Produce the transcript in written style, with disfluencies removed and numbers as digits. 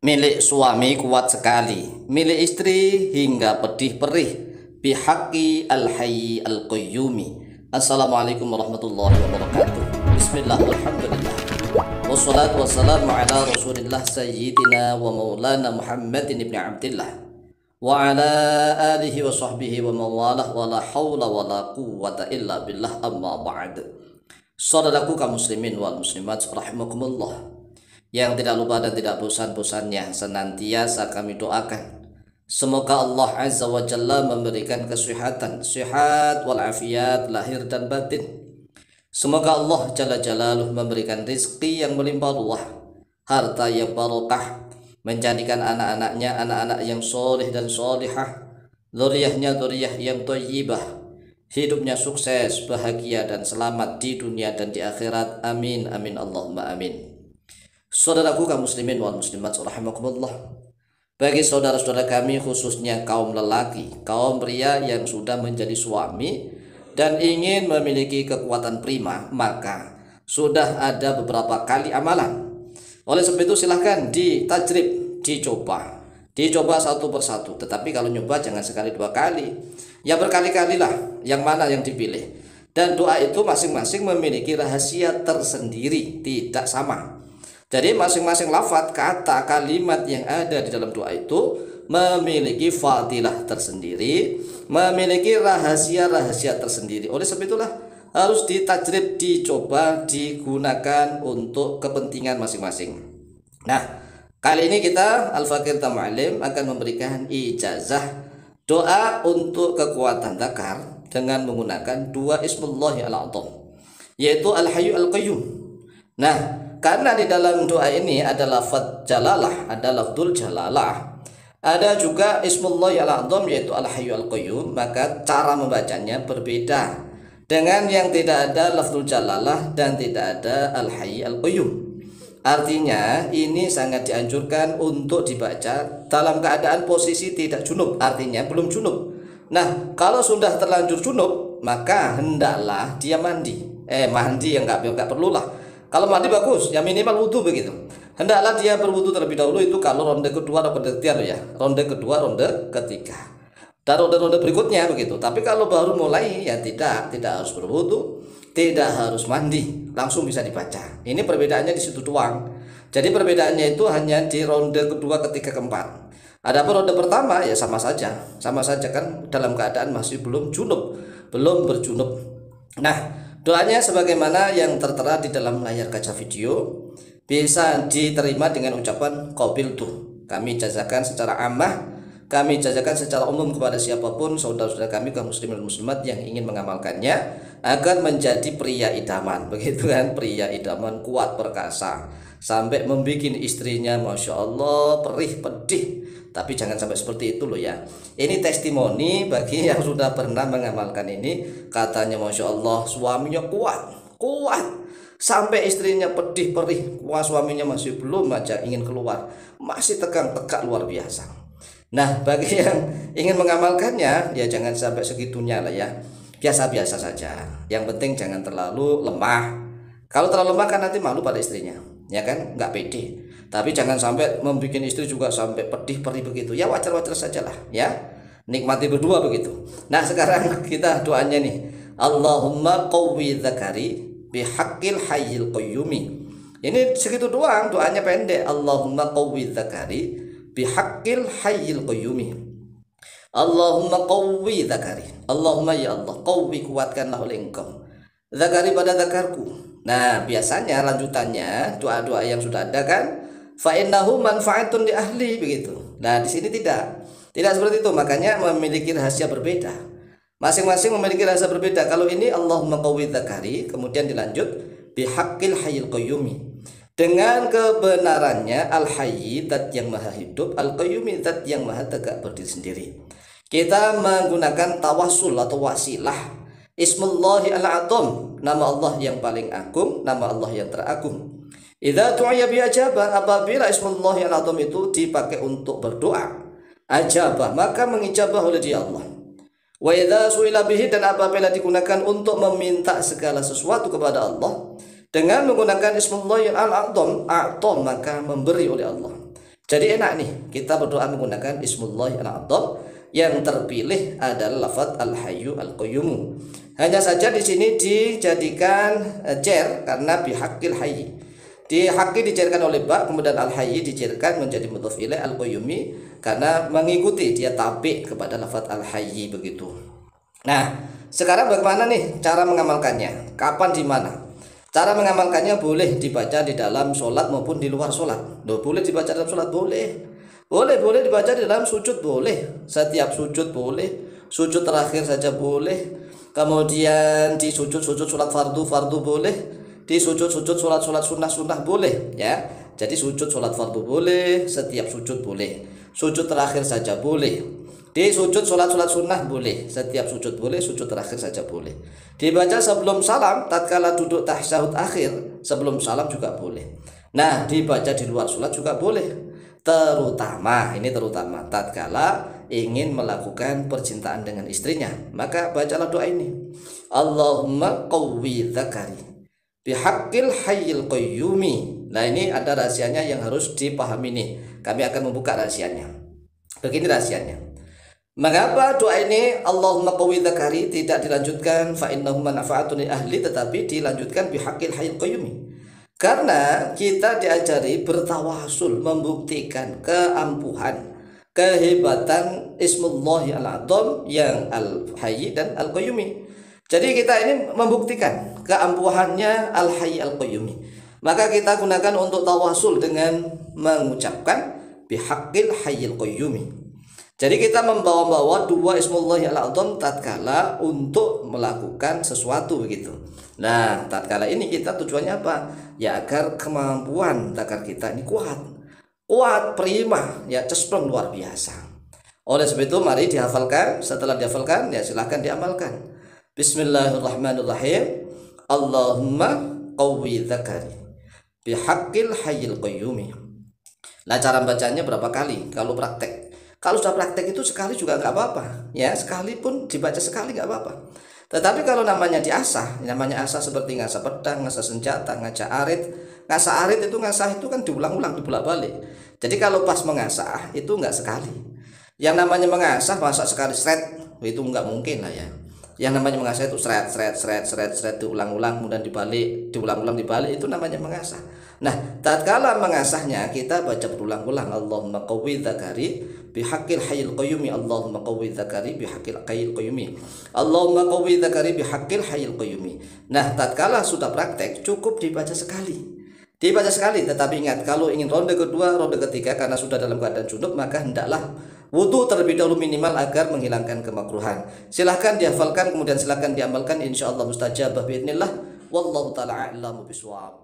Milik suami kuat sekali, milik istri hingga pedih perih. Bihaqi al-hayy al-qayyumi. Assalamualaikum warahmatullahi wabarakatuh. Bismillah, alhamdulillah. Wassalatu wassalamu ala rasulillah sayyidina wa maulana Muhammadin ibn Abdillah wa ala alihi wa sahbihi wa mawalah wa la hawla wa la quwwata illa billah, amma ba'd. Saudaraku kaum muslimin wal muslimat rahimakumullah, yang tidak lupa dan tidak bosan-bosannya senantiasa kami doakan semoga Allah Azza wa Jalla memberikan kesehatan, sehat walafiat lahir dan batin. Semoga Allah Jalla Jalaluh memberikan rizki yang melimpah ruah, harta yang barokah, menjadikan anak-anaknya anak-anak yang soleh dan solihah, dzurriyyahnya dzurriyyah yang thayyibah, hidupnya sukses, bahagia dan selamat di dunia dan di akhirat. Amin amin Allahumma amin. Saudaraku kaum muslimin wal muslimat rahimakumullah, bagi saudara-saudara kami khususnya kaum lelaki, kaum pria yang sudah menjadi suami dan ingin memiliki kekuatan prima, maka sudah ada beberapa kali amalan. Oleh sebab itu silahkan ditajrib, dicoba satu persatu. Tetapi kalau nyoba jangan sekali dua kali, ya berkali-kalilah, yang mana yang dipilih. Dan doa itu masing-masing memiliki rahasia tersendiri, tidak sama. Jadi masing-masing lafaz, kata, kalimat yang ada di dalam doa itu memiliki fadilah tersendiri, memiliki rahasia-rahasia tersendiri. Oleh sebab itulah harus ditajrib, dicoba, digunakan untuk kepentingan masing-masing. Nah, kali ini kita Al-Fakir Tama'alim akan memberikan ijazah doa untuk kekuatan dzakar dengan menggunakan dua Ismullahi al-A'zam, yaitu Al-Hayyu Al-Qayyum. Nah, karena di dalam doa ini ada lafaz jalalah, ada lafzul jalalah, ada juga Ismullahi al-A'zam yaitu Al-Hayyu Al-Qayyum, maka cara membacanya berbeda dengan yang tidak ada lafzul jalalah dan tidak ada Al-Hayyu Al-Qayyum. Artinya ini sangat dianjurkan untuk dibaca dalam keadaan posisi tidak junub, artinya belum junub. Nah, kalau sudah terlanjur junub, maka hendaklah dia mandi. Mandi yang enggak perlulah. Kalau mandi bagus, ya minimal wudhu begitu. Hendaklah dia berwudhu terlebih dahulu, itu kalau ronde kedua atau ronde ketiga ya. Ronde kedua, ronde ketiga. Dan ronde-ronde berikutnya begitu. Tapi kalau baru mulai ya tidak harus berwudhu, tidak harus mandi, langsung bisa dibaca. Ini perbedaannya di situ doang. Jadi perbedaannya itu hanya di ronde kedua, ketiga, keempat. Adapun ronde pertama ya sama saja kan dalam keadaan masih belum junub, belum berjunub. Nah, doanya sebagaimana yang tertera di dalam layar kaca video bisa diterima dengan ucapan qabiltu. Kami jazakan secara ammah, kami jazakan secara umum kepada siapapun saudara-saudara kami kaum muslimin dan muslimat yang ingin mengamalkannya agar menjadi pria idaman, begitu kan, pria idaman kuat perkasa sampai membuat istrinya masya Allah perih pedih. Tapi jangan sampai seperti itu loh ya. Ini testimoni bagi yang sudah pernah mengamalkan ini. Katanya masya Allah suaminya kuat sampai istrinya pedih perih. Wah, suaminya masih belum aja ingin keluar, masih tegang tegak luar biasa. Nah, bagi yang ingin mengamalkannya ya jangan sampai segitunya lah ya. Biasa-biasa saja. Yang penting jangan terlalu lemah. Kalau terlalu lemah kan nanti malu pada istrinya, ya kan, nggak pede. Tapi jangan sampai membuat istri juga sampai pedih perih begitu. Ya wajar-wajar sajalah ya. Nikmati berdua begitu. Nah, sekarang kita doanya nih. Allahumma qawwi dzakari bihaqqil hayyil qayyumi. Ini segitu doang, doanya pendek. Allahumma qawwi dzakari bihaqqil hayyil qayyumi. Allahumma qawwi dzakari. Allahumma ya Allah, qawwi, kuatkanlah oleh Engkau dzakari pada dzakarku. Nah, biasanya lanjutannya doa-doa yang sudah ada kan, fa innahu manfaatun li ahli begitu. Nah, di sini tidak seperti itu, makanya memiliki rahasia berbeda. Masing-masing memiliki rahasia berbeda. Kalau ini Allahumma qawwi dzakari, kemudian dilanjut bihaqqil hayyil qayyumi, dengan kebenarannya al-hayy, zat yang maha hidup, al-qayyumi, zat yang maha tegak berdiri sendiri. Kita menggunakan tawassul atau wasilah Ismullahi al-A'zam, nama Allah yang paling agung, nama Allah yang teragung. Idza tu'iya bi ajabah, apabila Ismullahi al-A'zam itu dipakai untuk berdoa, ajabah, maka mengijabah oleh dia Allah. Wa idza su'ila bihi, dan apabila digunakan untuk meminta segala sesuatu kepada Allah dengan menggunakan Ismullahi al-A'zam, a'zam, maka memberi oleh Allah. Jadi enak nih kita berdoa menggunakan Ismullahi al-A'dzam, yang terpilih adalah lafaz Al-Hayyu Al-Qayyum. Hanya saja di sini dijadikan jar karena bihaqqil hayy. Di haqqi dijarkan oleh ba, kemudian al-hayy dijarkan menjadi mudhof ilaih al-qayyumi karena mengikuti, dia tabi kepada lafaz al-hayy begitu. Nah, sekarang bagaimana nih cara mengamalkannya? Kapan, di mana? Cara mengamalkannya boleh dibaca di dalam sholat maupun di luar sholat. Boleh dibaca dalam sholat, boleh dibaca di dalam sujud, boleh. Setiap sujud boleh. Sujud terakhir saja boleh. Kemudian di sujud sholat fardu boleh. Di sujud sholat sunnah boleh ya. Jadi sujud sholat fardu boleh. Setiap sujud boleh. Sujud terakhir saja boleh. Di sujud sholat sunnah boleh, setiap sujud boleh, sujud terakhir saja boleh. Dibaca sebelum salam, tatkala duduk tasyahud akhir, sebelum salam juga boleh. Nah, dibaca di luar sholat juga boleh. Terutama tatkala ingin melakukan percintaan dengan istrinya, maka bacalah doa ini. Allahumma qawwi dzakari bihaqqil hayyil qayyumi. Nah, ini ada rahasianya yang harus dipahami nih. Kami akan membuka rahasianya. Begini rahasianya. Mengapa doa ini Allahumma qawwi dzakari tidak dilanjutkan fa innahu manfaatun li ahli, tetapi dilanjutkan bihaqqil hayyil qayyumi? Karena kita diajari bertawasul, membuktikan keampuhan, kehebatan Ismullahi al-A'dzam yang al-hayy dan al-qayyumi. Jadi kita ini membuktikan keampuhannya al-hayy al-qayyumi. Maka kita gunakan untuk tawasul dengan mengucapkan bihaqqil hayyil qayyumi. Jadi kita membawa-bawa dua Ismullahi al-A'dzam tatkala untuk melakukan sesuatu begitu. Nah, tatkala ini kita tujuannya apa? Ya agar kemampuan takar kita ini kuat, prima, ya cesprong luar biasa. Oleh sebab itu mari dihafalkan. Setelah dihafalkan ya silahkan diamalkan. Bismillahirrahmanirrahim. Allahumma qawwi dzakari bihaqqil hayyil qayyumi. Nah, cara bacanya berapa kali kalau praktek? Kalau sudah praktek itu sekali juga nggak apa-apa, ya sekalipun dibaca sekali nggak apa-apa. Tetapi kalau namanya asah seperti ngasah pedang, ngasah senjata, ngasah arit itu kan diulang-ulang, dibolak-balik. Jadi kalau pas mengasah itu nggak sekali. Yang namanya mengasah masa sekali seret itu nggak mungkin lah ya. Yang namanya mengasah itu seret diulang-ulang kemudian dibalik, diulang-ulang dibalik, itu namanya mengasah. Nah, tatkala mengasahnya kita baca berulang-ulang Allahumma qawwi dzakari bihaqqil hayyil qayyumi. Allahumma qawwi dzakari bihaqqil hayyil qayyumi. Allahumma qawwi dzakari bihaqqil hayyil qayyumi. Nah, tatkala sudah praktek cukup dibaca sekali. Tetapi ingat, kalau ingin ronde kedua, ronde ketiga karena sudah dalam keadaan junub, maka hendaklah wudu terlebih dahulu minimal agar menghilangkan kemakruhan. Silahkan dihafalkan kemudian silahkan diamalkan, insyaallah mustajabah biidznillah. Wallahu taala a'lamu bishawab.